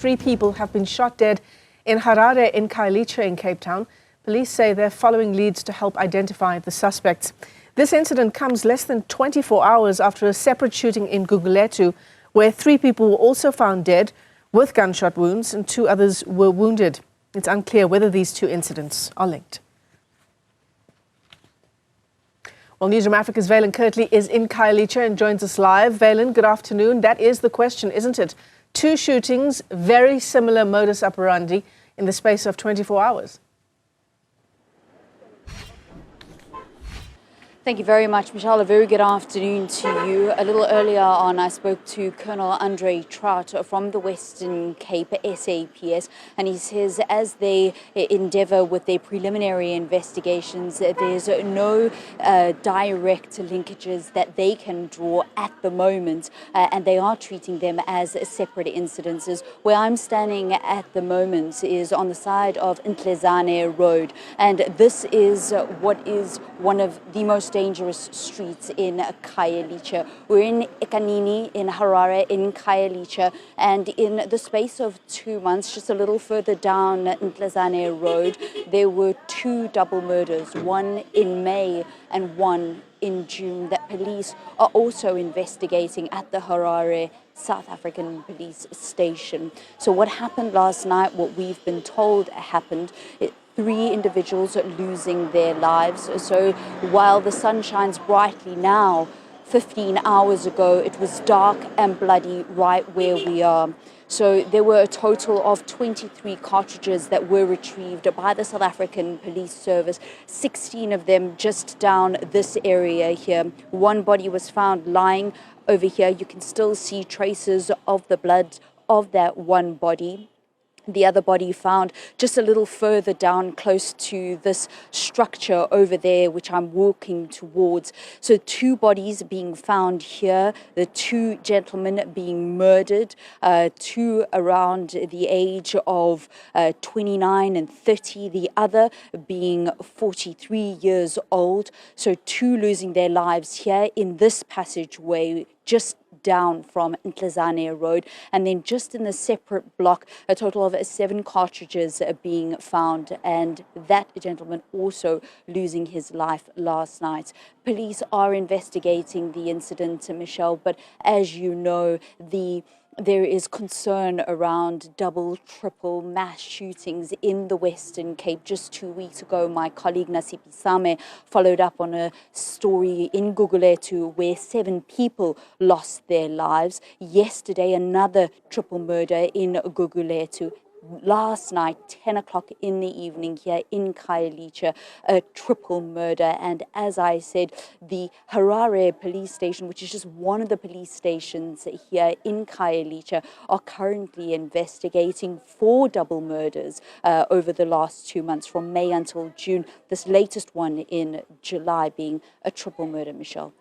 3 people have been shot dead in Harare in Khayelitsha in Cape Town. Police say they're following leads to help identify the suspects. This incident comes less than 24 hours after a separate shooting in Gugulethu, where 3 people were also found dead with gunshot wounds and 2 others were wounded. It's unclear whether these 2 incidents are linked. Well, Newzroom Afrika's Vaylen Kirtley is in Khayelitsha and joins us live. Vaylen, good afternoon. That is the question, isn't it? 2 shootings, very similar modus operandi in the space of 24 hours. Thank you very much, Michelle. A very good afternoon to you. A little earlier on, I spoke to Colonel Andre Trout from the Western Cape SAPS, and he says as they endeavour with their preliminary investigations, there's no direct linkages that they can draw at the moment, and they are treating them as separate incidences. Where I'm standing at the moment is on the side of Ntlezane Road, and this is what is one of the most dangerous streets in Khayelitsha. We're in Ekanini, in Harare, in Khayelitsha, and in the space of 2 months, just a little further down Ntlezane Road, there were 2 double murders, one in May and one in June, that police are also investigating at the Harare South African police station. So what happened last night, what we've been told happened, 3 individuals losing their lives. So while the sun shines brightly now, 15 hours ago it was dark and bloody right where we are. So there were a total of 23 cartridges that were retrieved by the South African Police Service, 16 of them just down this area here. One body was found lying over here. You can still see traces of the blood of that one body. The other body found just a little further down, close to this structure over there, which I'm walking towards. So 2 bodies being found here, the 2 gentlemen being murdered, 2 around the age of 29 and 30, the other being 43 years old. So 2 losing their lives here in this passageway, just down from Ntlezane Road, and then just in the separate block, a total of 7 cartridges are being found, and that gentleman also losing his life last night. Police are investigating the incident, Michelle, but as you know, there is concern around double, triple mass shootings in the Western Cape. Just 2 weeks ago, my colleague Nasipi Same followed up on a story in Gugulethu where 7 people lost their lives. Yesterday, another triple murder in Gugulethu. Last night, 10 o'clock in the evening here in Khayelitsha, a triple murder. And as I said, the Harare police station, which is just one of the police stations here in Khayelitsha, are currently investigating 4 double murders over the last 2 months, from May until June. This latest one in July being a triple murder, Michelle.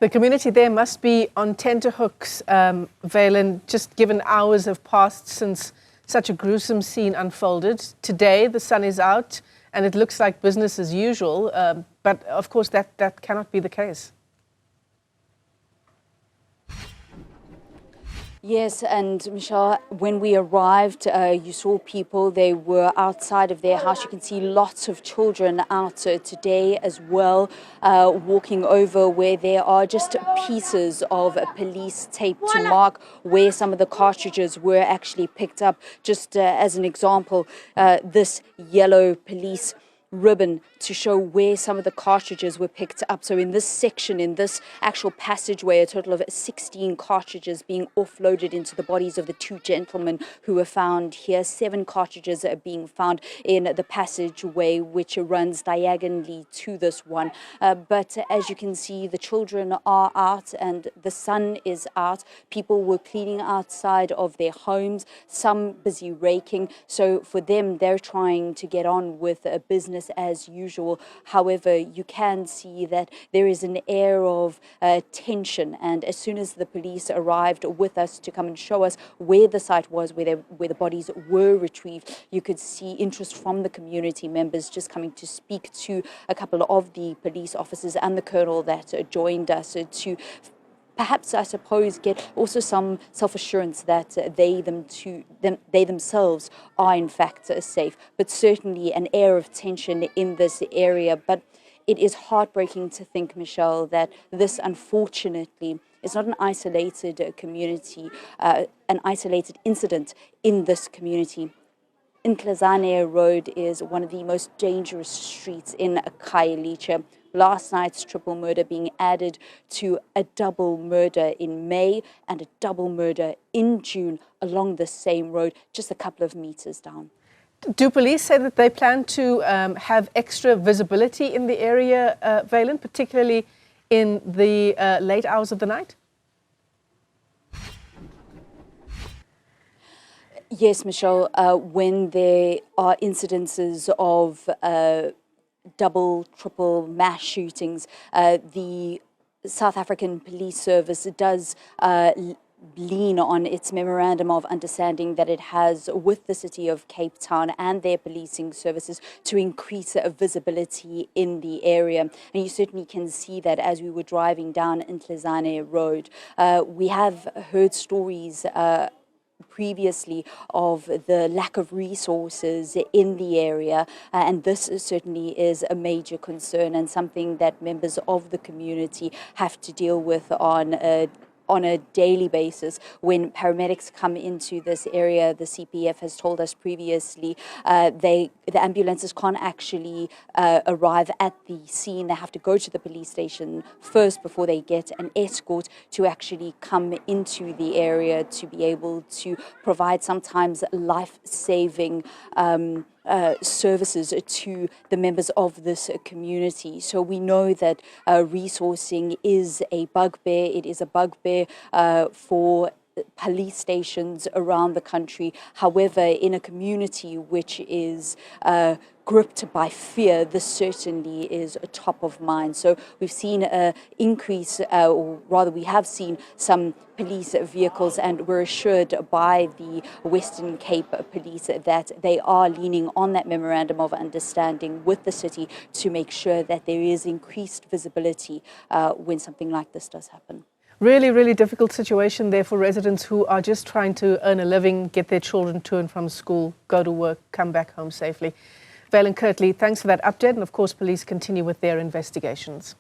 The community there must be on tenterhooks, Vaylen, just given hours have passed since such a gruesome scene unfolded. Today, the sun is out and it looks like business as usual, but of course that cannot be the case. Yes, and Michelle, when we arrived, you saw people, they were outside of their house. You can see lots of children out today as well, walking over where there are just pieces of police tape to mark where some of the cartridges were actually picked up. Just as an example, this yellow police ribbon to show where some of the cartridges were picked up. So in this section, in this actual passageway, a total of 16 cartridges being offloaded into the bodies of the 2 gentlemen who were found here. 7 cartridges are being found in the passageway, which runs diagonally to this one. But as you can see, the children are out and the sun is out. People were cleaning outside of their homes, some busy raking. So for them, they're trying to get on with a business as usual. However, you can see that there is an air of tension, and as soon as the police arrived with us to come and show us where the site was, where the bodies were retrieved, you could see interest from the community members just coming to speak to a couple of the police officers and the colonel that joined us to perhaps, I suppose, get also some self-assurance that they themselves are in fact safe, but certainly an air of tension in this area. But it is heartbreaking to think, Michelle, that this unfortunately is not an isolated community, an isolated incident in this community. Ntlazane Road is one of the most dangerous streets in Khayelitsha. Last night's triple murder being added to a double murder in May and a double murder in June along the same road, just a couple of meters down. Do police say that they plan to have extra visibility in the area, Vaylen, particularly in the late hours of the night? Yes, Michelle, when there are incidences of double, triple mass shootings, the South African Police Service does lean on its memorandum of understanding that it has with the city of Cape Town and their policing services to increase visibility in the area. And you certainly can see that as we were driving down Ntlazane Road. We have heard stories previously of the lack of resources in the area, and this certainly is a major concern and something that members of the community have to deal with on a daily basis. When paramedics come into this area, the CPF has told us previously, the ambulances can't actually arrive at the scene. They have to go to the police station first before they get an escort to actually come into the area to be able to provide sometimes life-saving services to the members of this community. So we know that resourcing is a bugbear. It is a bugbear for police stations around the country. However, in a community which is gripped by fear, this certainly is top of mind. So we've seen an increase, or rather we have seen some police vehicles, and we're assured by the Western Cape Police that they are leaning on that memorandum of understanding with the city to make sure that there is increased visibility when something like this does happen. Really, really difficult situation there for residents who are just trying to earn a living, get their children to and from school, go to work, come back home safely. Vaylen, Kirtley, thanks for that update. And of course, police continue with their investigations.